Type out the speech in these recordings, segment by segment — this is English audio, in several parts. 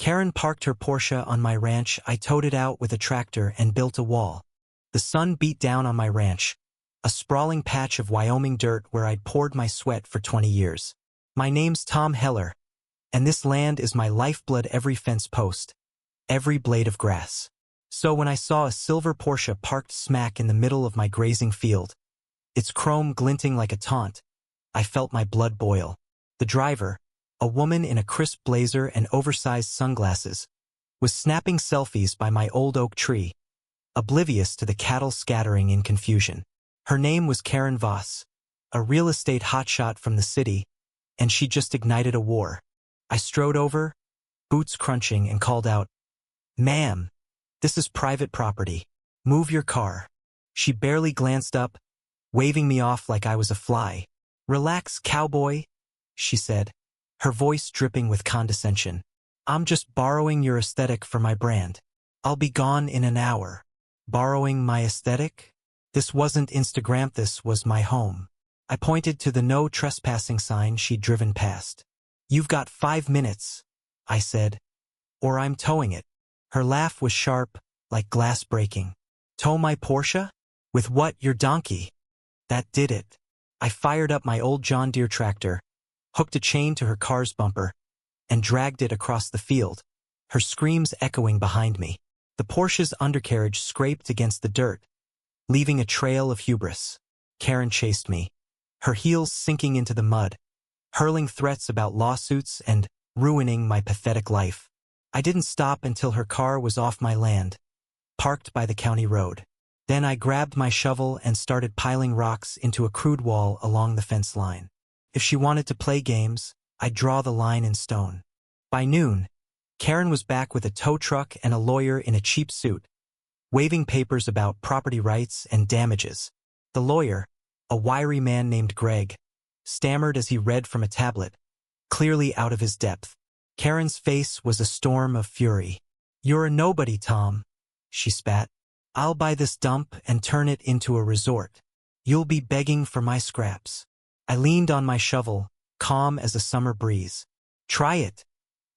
Karen parked her Porsche on my ranch. I towed it out with a tractor and built a wall. The sun beat down on my ranch, a sprawling patch of Wyoming dirt where I'd poured my sweat for 20 years. My name's Tom Heller, and this land is my lifeblood, every fence post, every blade of grass. So when I saw a silver Porsche parked smack in the middle of my grazing field, its chrome glinting like a taunt, I felt my blood boil. The driver, a woman in a crisp blazer and oversized sunglasses, was snapping selfies by my old oak tree, oblivious to the cattle scattering in confusion. Her name was Karen Voss, a real estate hotshot from the city, and she just ignited a war. I strode over, boots crunching, and called out, "Ma'am, this is private property. Move your car." She barely glanced up, waving me off like I was a fly. "Relax, cowboy," she said, her voice dripping with condescension. "I'm just borrowing your aesthetic for my brand. I'll be gone in an hour." Borrowing my aesthetic? This wasn't Instagram, this was my home. I pointed to the no trespassing sign she'd driven past. "You've got 5 minutes," I said, "or I'm towing it." Her laugh was sharp, like glass breaking. "Tow my Porsche? With what, your donkey?" That did it. I fired up my old John Deere tractor, hooked a chain to her car's bumper, and dragged it across the field, her screams echoing behind me. The Porsche's undercarriage scraped against the dirt, leaving a trail of hubris. Karen chased me, her heels sinking into the mud, hurling threats about lawsuits and ruining my pathetic life. I didn't stop until her car was off my land, parked by the county road. Then I grabbed my shovel and started piling rocks into a crude wall along the fence line. If she wanted to play games, I'd draw the line in stone. By noon, Karen was back with a tow truck and a lawyer in a cheap suit, waving papers about property rights and damages. The lawyer, a wiry man named Greg, stammered as he read from a tablet, clearly out of his depth. Karen's face was a storm of fury. "You're a nobody, Tom," she spat. "I'll buy this dump and turn it into a resort. You'll be begging for my scraps." I leaned on my shovel, calm as a summer breeze. "Try it,"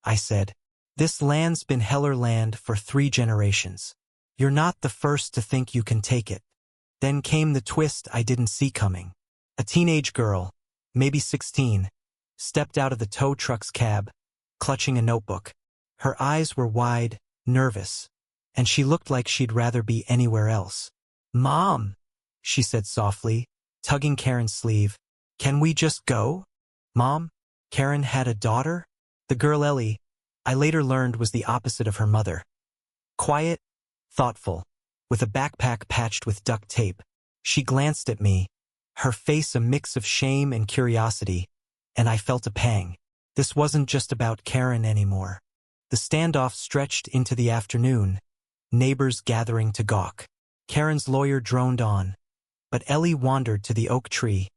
I said. "This land's been Heller land for 3 generations. You're not the first to think you can take it." Then came the twist I didn't see coming. A teenage girl, maybe 16, stepped out of the tow truck's cab, clutching a notebook. Her eyes were wide, nervous, and she looked like she'd rather be anywhere else. "Mom," she said softly, tugging Karen's sleeve, "can we just go?" Mom? Karen had a daughter? The girl Ellie, I later learned, was the opposite of her mother. Quiet, thoughtful, with a backpack patched with duct tape. She glanced at me, her face a mix of shame and curiosity, and I felt a pang. This wasn't just about Karen anymore. The standoff stretched into the afternoon, neighbors gathering to gawk. Karen's lawyer droned on, but Ellie wandered to the oak tree,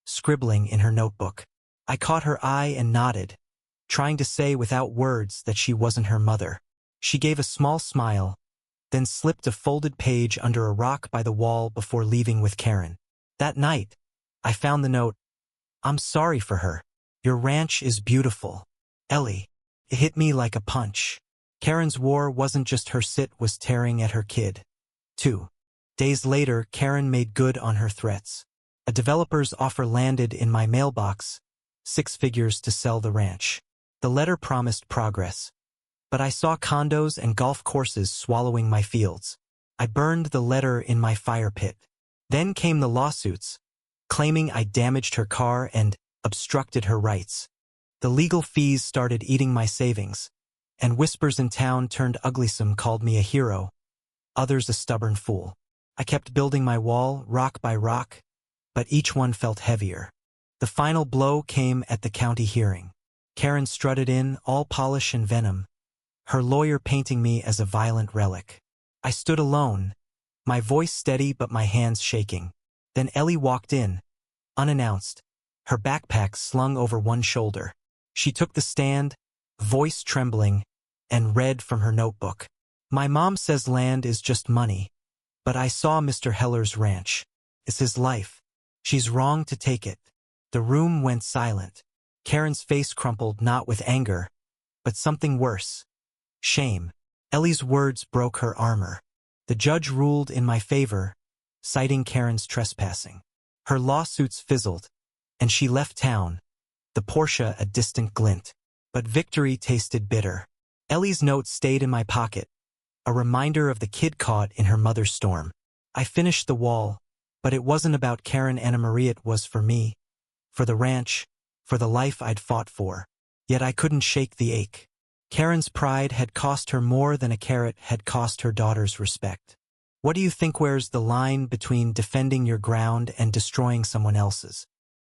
scribbling in her notebook. I caught her eye and nodded, trying to say without words that she wasn't her mother. She gave a small smile, then slipped a folded page under a rock by the wall before leaving with Karen. That night, I found the note. "I'm sorry for her. Your ranch is beautiful. Ellie." It hit me like a punch. Karen's war wasn't just her, sit was tearing at her kid. 2 days later, Karen made good on her threats. A developer's offer landed in my mailbox, 6 figures to sell the ranch. The letter promised progress, but I saw condos and golf courses swallowing my fields. I burned the letter in my fire pit. Then came the lawsuits, claiming I damaged her car and obstructed her rights. The legal fees started eating my savings, and whispers in town turned ugly. Some called me a hero, others a stubborn fool. I kept building my wall, rock by rock, but each one felt heavier. The final blow came at the county hearing. Karen strutted in, all polish and venom, her lawyer painting me as a violent relic. I stood alone, my voice steady but my hands shaking. Then Ellie walked in, unannounced, her backpack slung over one shoulder. She took the stand, voice trembling, and read from her notebook. "My mom says land is just money, but I saw Mr. Heller's ranch. It's his life. She's wrong to take it." The room went silent. Karen's face crumpled, not with anger, but something worse, Shame. Ellie's words broke her armor. The judge ruled in my favor, citing Karen's trespassing. Her lawsuits fizzled, and she left town, the Porsche a distant glint. But victory tasted bitter. Ellie's note stayed in my pocket, a reminder of the kid caught in her mother's storm. I finished the wall, but it wasn't about Karen Anna Marie, it was for me, for the ranch, for the life I'd fought for. Yet I couldn't shake the ache. Karen's pride had cost her more than a carrot had cost her daughter's respect. What do you think, where's the line between defending your ground and destroying someone else's?